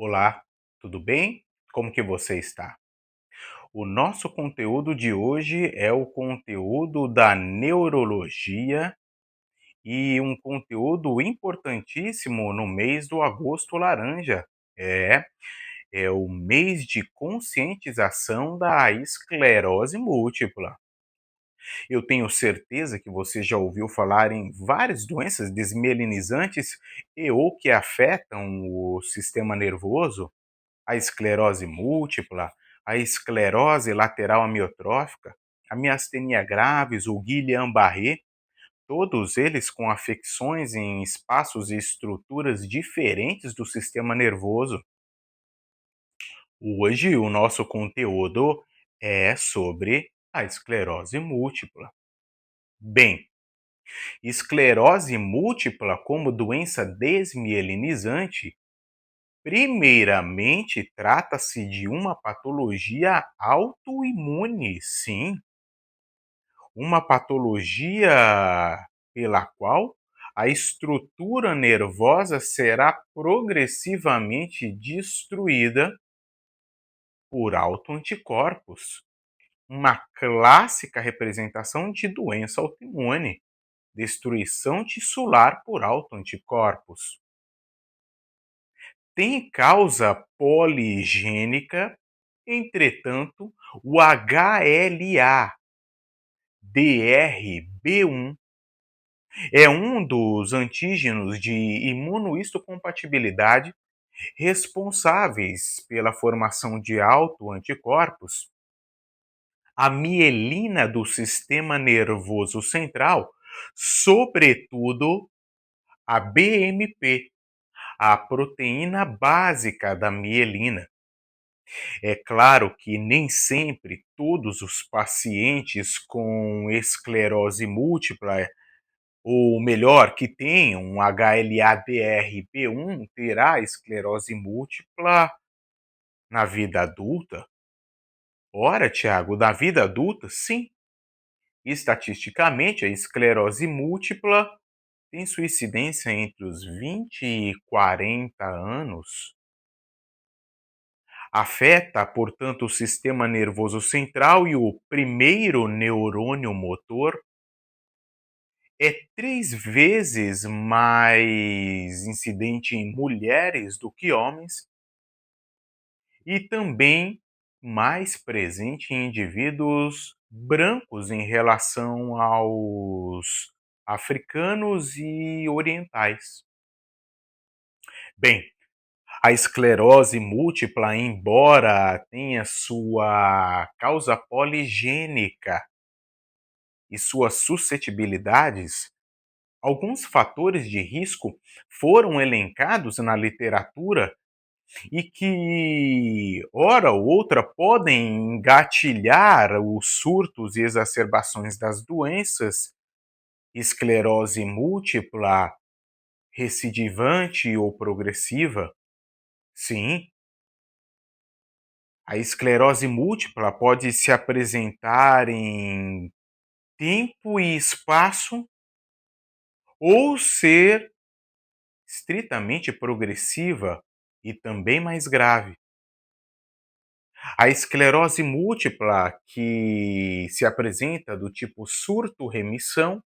Olá, tudo bem? Como que você está? O nosso conteúdo de hoje é o conteúdo da neurologia e um conteúdo importantíssimo no mês do agosto laranja. É, é o mês de conscientização da esclerose múltipla. Eu tenho certeza que você já ouviu falar em várias doenças desmielinizantes e ou que afetam o sistema nervoso, a esclerose múltipla, a esclerose lateral amiotrófica, a miastenia graves, o Guillain-Barré, todos eles com afecções em espaços e estruturas diferentes do sistema nervoso. Hoje o nosso conteúdo é sobre a esclerose múltipla. Bem, esclerose múltipla como doença desmielinizante. Primeiramente, trata-se de uma patologia autoimune, sim, uma patologia pela qual a estrutura nervosa será progressivamente destruída por autoanticorpos, uma clássica representação de doença autoimune, destruição tissular por autoanticorpos. Tem causa poligênica. Entretanto, o HLA-DR-B1 é um dos antígenos de imunohistocompatibilidade responsáveis pela formação de autoanticorpos. A mielina do sistema nervoso central, sobretudo a BMP, a proteína básica da mielina. É claro que nem sempre todos os pacientes com esclerose múltipla, ou melhor, que tenham um HLA-DR-B1, terá esclerose múltipla na vida adulta. Ora, Tiago, na vida adulta, sim. Estatisticamente, a esclerose múltipla tem sua incidência entre os 20 e 40 anos. Afeta, portanto, o sistema nervoso central e o primeiro neurônio motor. É 3 vezes mais incidente em mulheres do que homens e também mais presente em indivíduos brancos em relação aos africanos e orientais. Bem, a esclerose múltipla, embora tenha sua causa poligênica e suas suscetibilidades, alguns fatores de risco foram elencados na literatura e que, hora ou outra, podem engatilhar os surtos e exacerbações das doenças, esclerose múltipla, recidivante ou progressiva. Sim, a esclerose múltipla pode se apresentar em tempo e espaço ou ser estritamente progressiva e também mais grave. A esclerose múltipla, que se apresenta do tipo surto-remissão,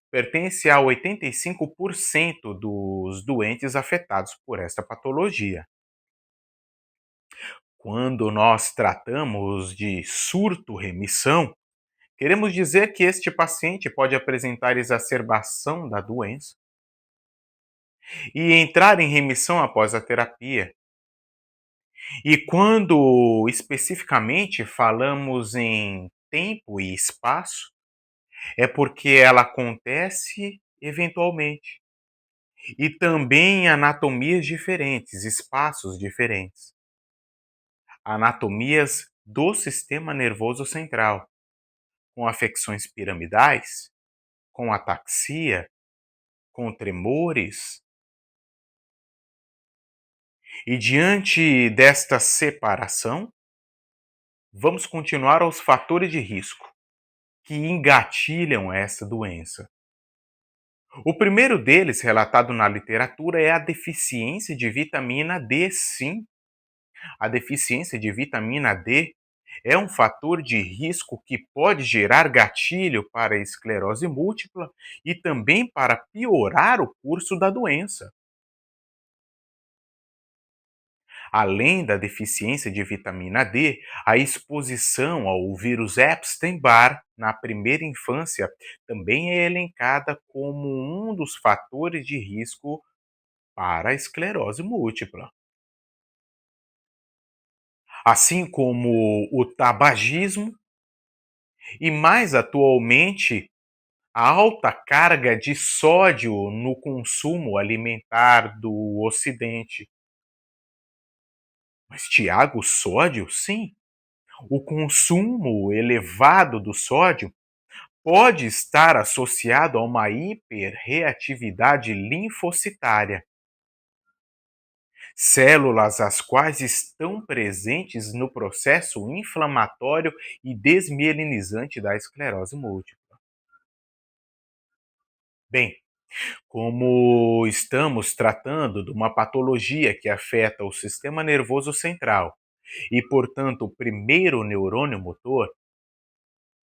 pertence a 85% dos doentes afetados por esta patologia. Quando nós tratamos de surto-remissão, queremos dizer que este paciente pode apresentar exacerbação da doença e entrar em remissão após a terapia. E quando especificamente falamos em tempo e espaço, é porque ela acontece eventualmente. E também em anatomias diferentes, espaços diferentes. Anatomias do sistema nervoso central, com afecções piramidais, com ataxia, com tremores. E diante desta separação, vamos continuar aos fatores de risco que engatilham essa doença. O primeiro deles, relatado na literatura, é a deficiência de vitamina D. Sim, a deficiência de vitamina D é um fator de risco que pode gerar gatilho para a esclerose múltipla e também para piorar o curso da doença. Além da deficiência de vitamina D, a exposição ao vírus Epstein-Barr na primeira infância também é elencada como um dos fatores de risco para a esclerose múltipla. Assim como o tabagismo e, mais atualmente, a alta carga de sódio no consumo alimentar do Ocidente. Mas, Tiago, sódio? Sim. O consumo elevado do sódio pode estar associado a uma hiperreatividade linfocitária, células as quais estão presentes no processo inflamatório e desmielinizante da esclerose múltipla. Bem, como estamos tratando de uma patologia que afeta o sistema nervoso central e, portanto, o primeiro neurônio motor,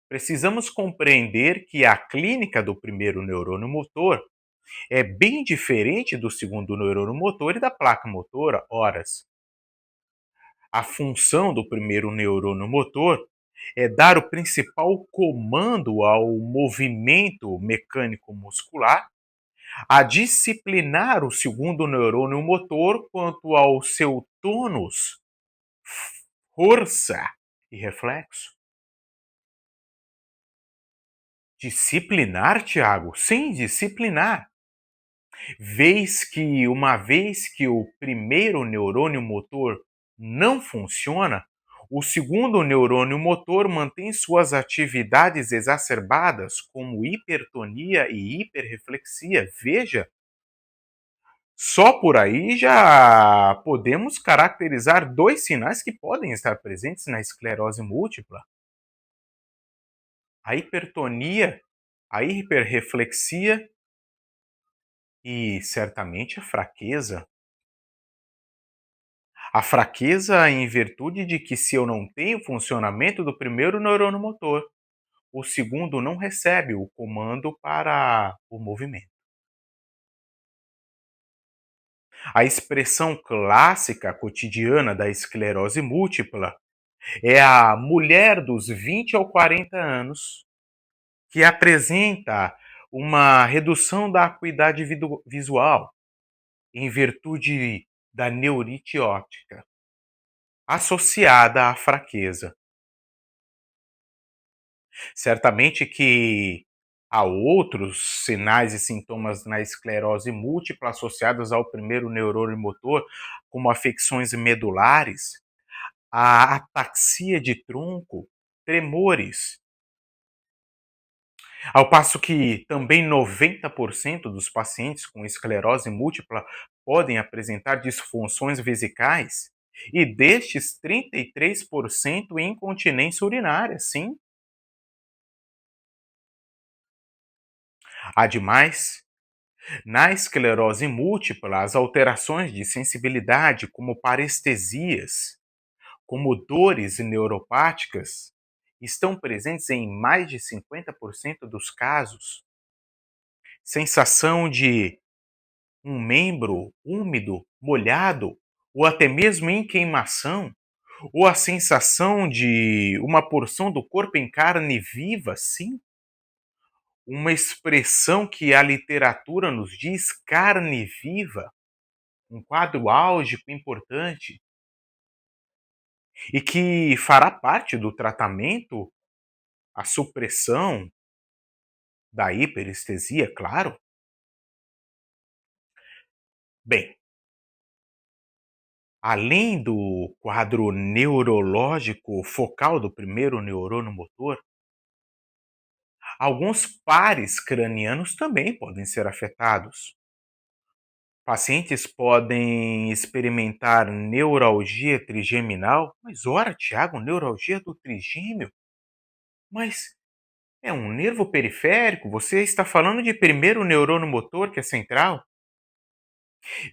precisamos compreender que a clínica do primeiro neurônio motor é bem diferente do segundo neurônio motor e da placa motora. Horas. A função do primeiro neurônio motor é dar o principal comando ao movimento mecânico muscular, a disciplinar o segundo neurônio motor quanto ao seu tônus, força e reflexo. Disciplinar, Tiago? Sim, disciplinar. Uma vez que o primeiro neurônio motor não funciona, o segundo neurônio motor mantém suas atividades exacerbadas, como hipertonia e hiperreflexia. Veja, só por aí já podemos caracterizar dois sinais que podem estar presentes na esclerose múltipla: a hipertonia, a hiperreflexia e certamente a fraqueza. A fraqueza em virtude de que, se eu não tenho funcionamento do primeiro neurônio motor, o segundo não recebe o comando para o movimento. A expressão clássica cotidiana da esclerose múltipla é a mulher dos 20 ao 40 anos que apresenta uma redução da acuidade visual em virtude da neurite óptica associada à fraqueza. Certamente que há outros sinais e sintomas na esclerose múltipla associados ao primeiro neurônio motor, como afecções medulares, a ataxia de tronco, tremores, ao passo que também 90% dos pacientes com esclerose múltipla podem apresentar disfunções vesicais e destes 33% incontinência urinária, sim. Ademais, na esclerose múltipla, as alterações de sensibilidade, como parestesias, como dores neuropáticas, estão presentes em mais de 50% dos casos. Sensação de um membro úmido, molhado, ou até mesmo em queimação, ou a sensação de uma porção do corpo em carne viva, sim, uma expressão que a literatura nos diz, carne viva, um quadro álgico importante e que fará parte do tratamento, a supressão da hiperestesia, claro. Bem, além do quadro neurológico focal do primeiro neurônio motor, alguns pares cranianos também podem ser afetados. Pacientes podem experimentar neuralgia trigeminal. Mas ora, Tiago, neuralgia do trigêmeo? Mas É um nervo periférico? Você está falando de primeiro neurônio motor, que é central?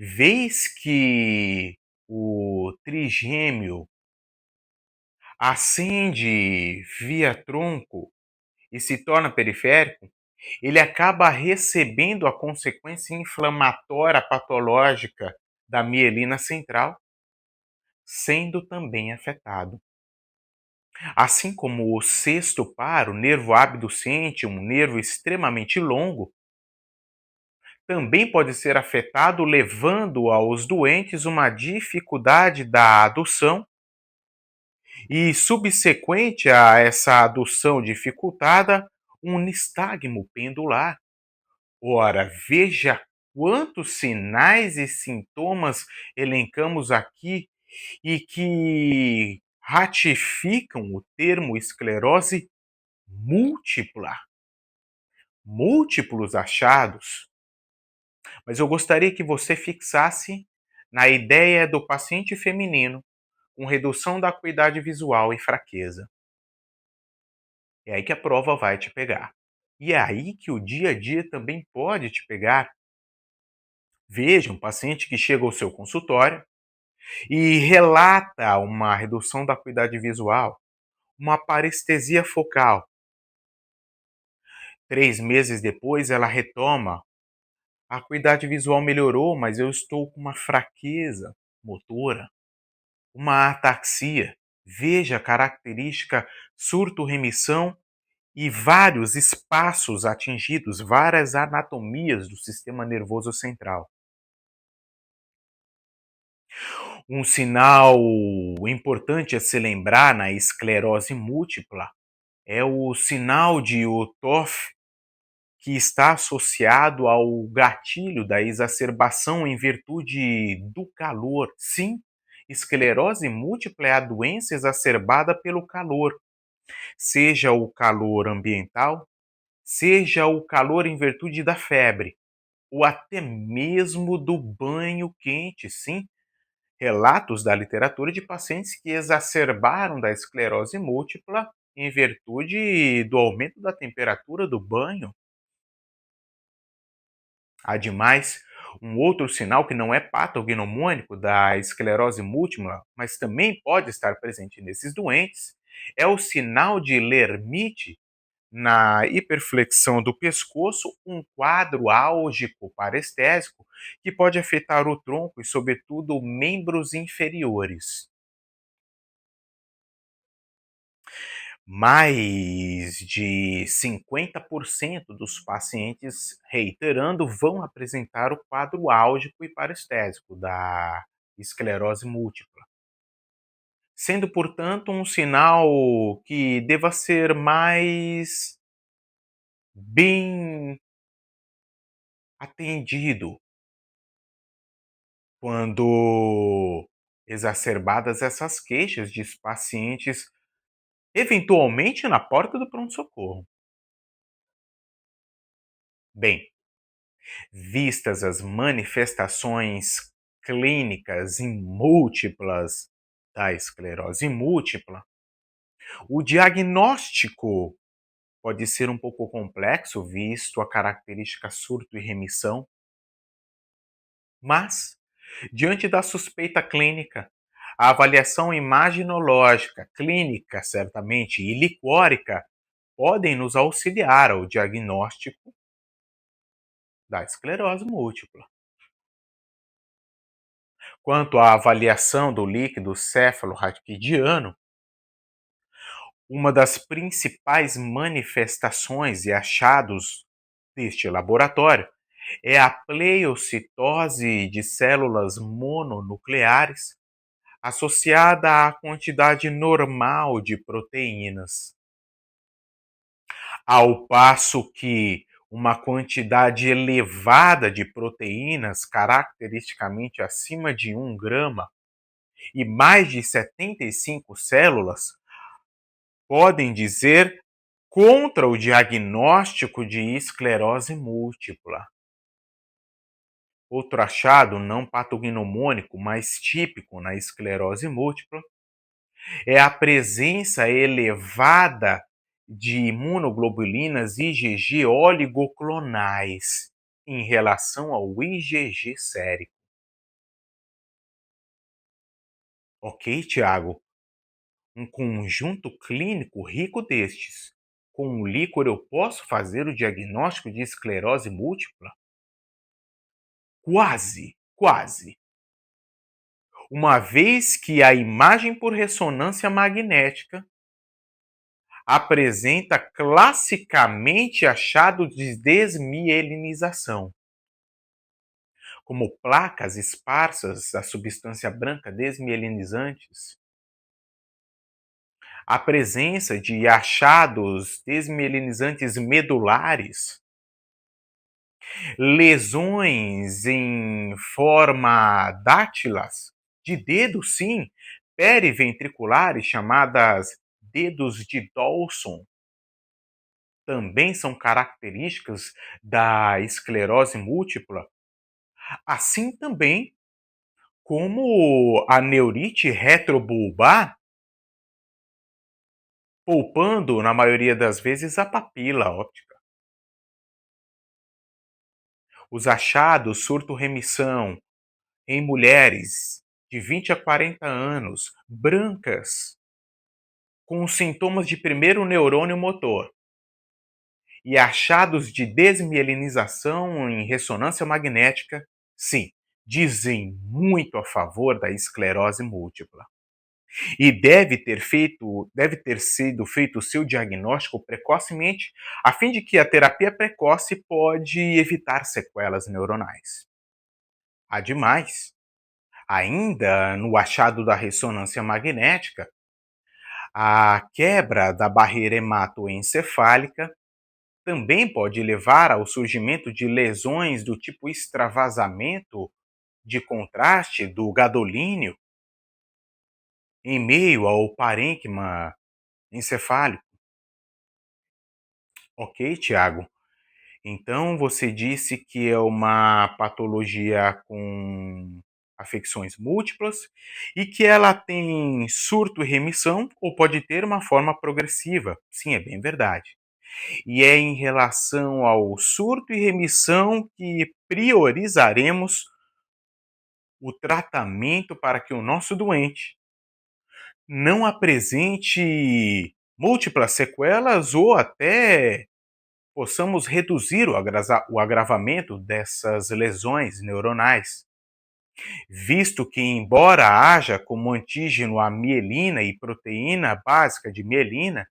Vez que o trigêmeo ascende via tronco e se torna periférico, ele acaba recebendo a consequência inflamatória patológica da mielina central, sendo também afetado. Assim como o sexto par, o nervo abducente, um nervo extremamente longo, também pode ser afetado, levando aos doentes uma dificuldade da adução e, subsequente a essa adução dificultada, um nistagmo pendular. Ora, veja quantos sinais e sintomas elencamos aqui e que ratificam o termo esclerose múltipla, múltiplos achados. Mas eu gostaria que você fixasse na ideia do paciente feminino com redução da acuidade visual e fraqueza. É aí que a prova vai te pegar. E é aí que o dia a dia também pode te pegar. Veja um paciente que chega ao seu consultório e relata uma redução da acuidade visual, uma parestesia focal. 3 meses depois, ela retoma. A acuidade visual melhorou, mas eu estou com uma fraqueza motora, uma ataxia. Veja a característica surto-remissão e vários espaços atingidos, várias anatomias do sistema nervoso central. Um sinal importante a se lembrar na esclerose múltipla é o sinal de Otoff, que está associado ao gatilho da exacerbação em virtude do calor. Sim, esclerose múltipla é a doença exacerbada pelo calor, seja o calor ambiental, seja o calor em virtude da febre, ou até mesmo do banho quente. Sim, relatos da literatura de pacientes que exacerbaram da esclerose múltipla em virtude do aumento da temperatura do banho. Ademais, um outro sinal que não é patognomônico da esclerose múltipla, mas também pode estar presente nesses doentes, é o sinal de Lermite na hiperflexão do pescoço, um quadro álgico parestésico que pode afetar o tronco e, sobretudo, membros inferiores. Mais de 50% dos pacientes, reiterando, vão apresentar o quadro álgico e parestésico da esclerose múltipla, sendo, portanto, um sinal que deva ser mais bem atendido quando exacerbadas essas queixas de pacientes, eventualmente na porta do pronto-socorro. Bem, vistas as manifestações clínicas em múltiplas da esclerose múltipla, o diagnóstico pode ser um pouco complexo, visto a característica surto e remissão, mas, diante da suspeita clínica, a avaliação imaginológica, clínica, certamente, e licórica podem nos auxiliar ao diagnóstico da esclerose múltipla. Quanto à avaliação do líquido céfalo-raquidiano, uma das principais manifestações e achados deste laboratório é a pleiocitose de células mononucleares associada à quantidade normal de proteínas, ao passo que uma quantidade elevada de proteínas, caracteristicamente acima de 1 grama, e mais de 75 células, podem dizer contra o diagnóstico de esclerose múltipla. Outro achado não patognomônico, mas típico na esclerose múltipla, é a presença elevada de imunoglobulinas IgG oligoclonais em relação ao IgG sérico. Ok, Tiago? Um conjunto clínico rico destes. Com um líquor eu posso fazer o diagnóstico de esclerose múltipla? Quase, quase. Uma vez que a imagem por ressonância magnética apresenta classicamente achados de desmielinização, como placas esparsas da substância branca desmielinizantes, a presença de achados desmielinizantes medulares, lesões em forma dátilas, de dedos sim, periventriculares chamadas dedos de Dawson, também são características da esclerose múltipla, assim também como a neurite retrobulbar, poupando, na maioria das vezes, a papila óptica. Os achados surto-remissão em mulheres de 20 a 40 anos, brancas, com sintomas de primeiro neurônio motor, e achados de desmielinização em ressonância magnética, sim, dizem muito a favor da esclerose múltipla. E deve ter sido feito o seu diagnóstico precocemente, a fim de que a terapia precoce pode evitar sequelas neuronais. Ademais, ainda no achado da ressonância magnética, a quebra da barreira hematoencefálica também pode levar ao surgimento de lesões do tipo extravasamento de contraste do gadolínio em meio ao parênquima encefálico. Ok, Tiago? Então você disse que é uma patologia com afecções múltiplas e que ela tem surto e remissão ou pode ter uma forma progressiva. Sim, é bem verdade. E é em relação ao surto e remissão que priorizaremos o tratamento para que o nosso doente não apresente múltiplas sequelas ou até possamos reduzir o agravamento dessas lesões neuronais, visto que, embora haja como antígeno a mielina e proteína básica de mielina,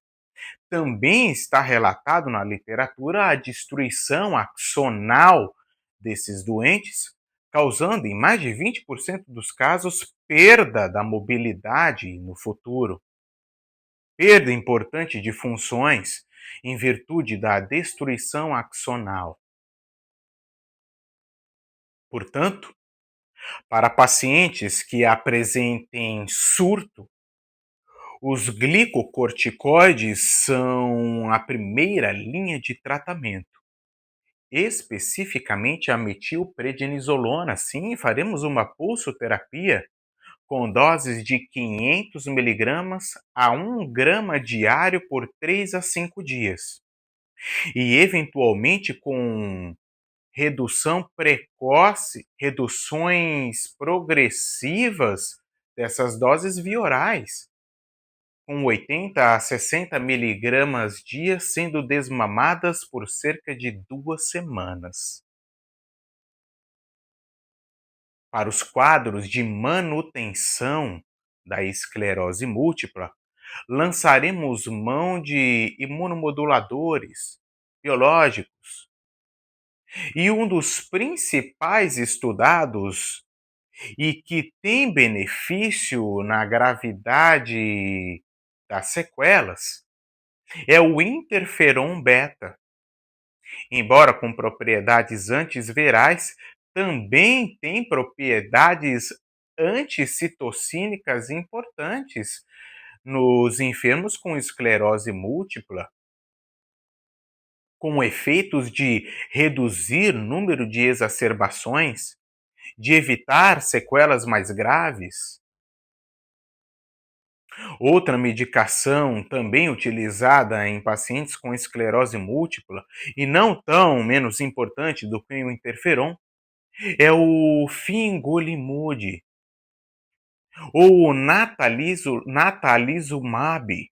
também está relatado na literatura a destruição axonal desses doentes, causando, em mais de 20% dos casos, perda da mobilidade no futuro. Perda importante de funções em virtude da destruição axonal. Portanto, para pacientes que apresentem surto, os glicocorticoides são a primeira linha de tratamento. Especificamente a metilprednisolona. Sim, faremos uma pulsoterapia com doses de 500 miligramas a 1 grama diário por 3 a 5 dias. E eventualmente com reduções progressivas dessas doses via orais, com 80 a 60 miligramas dia sendo desmamadas por cerca de 2 semanas. Para os quadros de manutenção da esclerose múltipla, lançaremos mão de imunomoduladores biológicos. E um dos principais estudados e que tem benefício na gravidade das sequelas é o interferon beta. Embora com propriedades antivirais, também tem propriedades anticitocínicas importantes nos enfermos com esclerose múltipla, com efeitos de reduzir o número de exacerbações, de evitar sequelas mais graves. Outra medicação também utilizada em pacientes com esclerose múltipla, e não tão menos importante do que o interferon, é o fingolimod ou o natalizumab.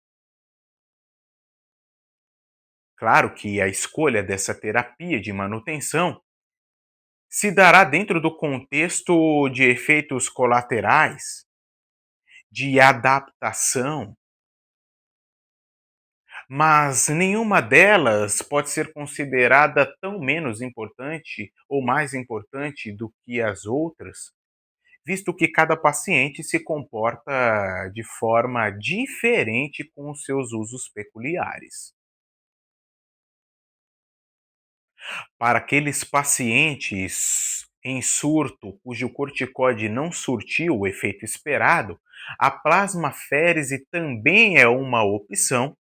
Claro que a escolha dessa terapia de manutenção se dará dentro do contexto de efeitos colaterais, de adaptação, mas nenhuma delas pode ser considerada tão menos importante ou mais importante do que as outras, visto que cada paciente se comporta de forma diferente com os seus usos peculiares. Para aqueles pacientes em surto cujo corticoide não surtiu o efeito esperado, a plasmaférese também é uma opção,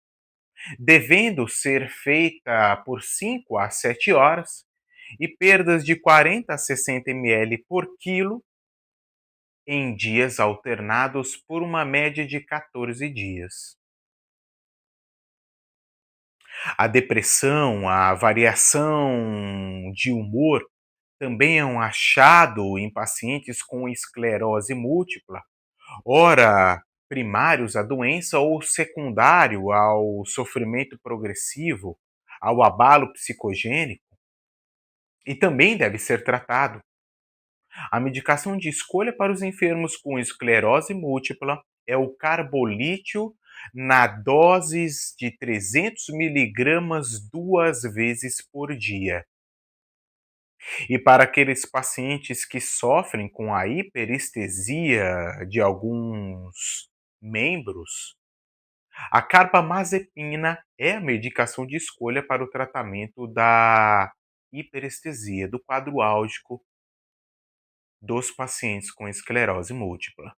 devendo ser feita por 5 a 7 horas e perdas de 40 a 60 ml por quilo em dias alternados por uma média de 14 dias. A depressão, a variação de humor também é um achado em pacientes com esclerose múltipla, ora primários à doença ou secundário ao sofrimento progressivo, ao abalo psicogênico, e também deve ser tratado. A medicação de escolha para os enfermos com esclerose múltipla é o carbolítio na doses de 300 miligramas 2 vezes por dia. E para aqueles pacientes que sofrem com a hiperestesia de alguns membros, a carbamazepina é a medicação de escolha para o tratamento da hiperestesia, do quadro álgico dos pacientes com esclerose múltipla.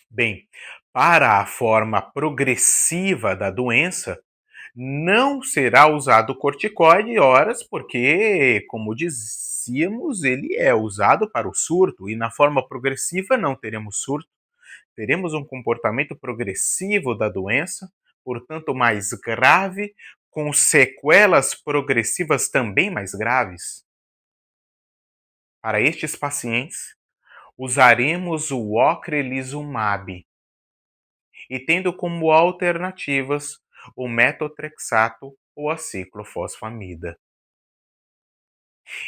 Bem, para a forma progressiva da doença, não será usado corticoide horas, porque, como dizíamos, ele é usado para o surto, e na forma progressiva não teremos surto, teremos um comportamento progressivo da doença, portanto mais grave, com sequelas progressivas também mais graves. Para estes pacientes, usaremos o ocrelizumab e tendo como alternativas o metotrexato ou a ciclofosfamida.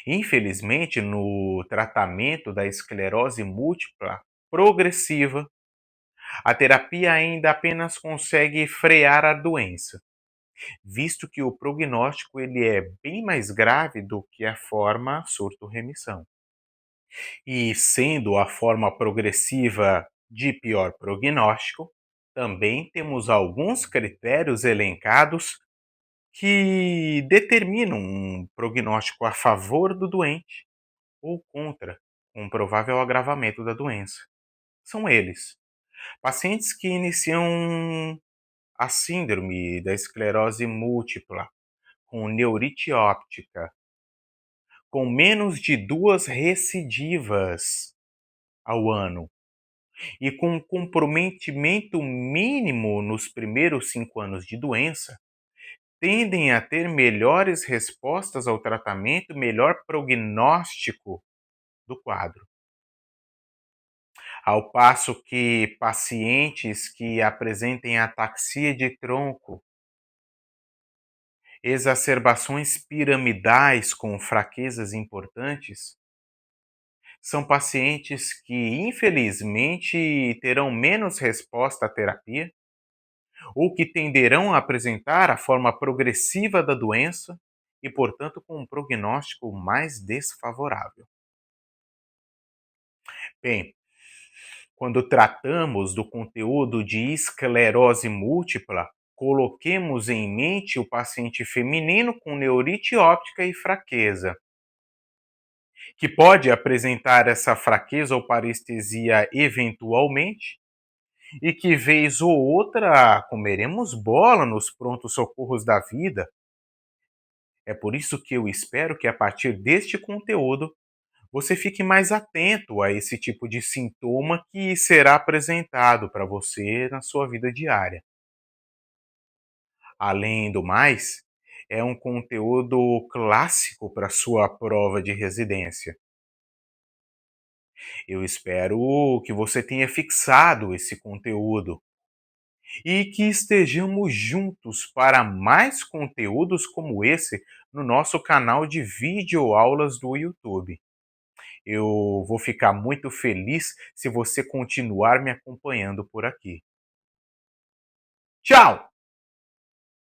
Infelizmente, no tratamento da esclerose múltipla progressiva, a terapia ainda apenas consegue frear a doença, visto que o prognóstico ele é bem mais grave do que a forma surto-remissão. E sendo a forma progressiva de pior prognóstico, também temos alguns critérios elencados que determinam um prognóstico a favor do doente ou contra um provável agravamento da doença. São eles: pacientes que iniciam a síndrome da esclerose múltipla com neurite óptica, com menos de 2 recidivas ao ano e com comprometimento mínimo nos primeiros 5 anos de doença, tendem a ter melhores respostas ao tratamento, melhor prognóstico do quadro. Ao passo que pacientes que apresentem ataxia de tronco, exacerbações piramidais com fraquezas importantes, são pacientes que, infelizmente, terão menos resposta à terapia ou que tenderão a apresentar a forma progressiva da doença e, portanto, com um prognóstico mais desfavorável. Bem, quando tratamos do conteúdo de esclerose múltipla, coloquemos em mente o paciente feminino com neurite óptica e fraqueza, que pode apresentar essa fraqueza ou parestesia eventualmente, e que vez ou outra comeremos bola nos prontos socorros da vida. É por isso que eu espero que a partir deste conteúdo você fique mais atento a esse tipo de sintoma que será apresentado para você na sua vida diária. Além do mais, é um conteúdo clássico para sua prova de residência. Eu espero que você tenha fixado esse conteúdo e que estejamos juntos para mais conteúdos como esse no nosso canal de videoaulas do YouTube. Eu vou ficar muito feliz se você continuar me acompanhando por aqui. Tchau!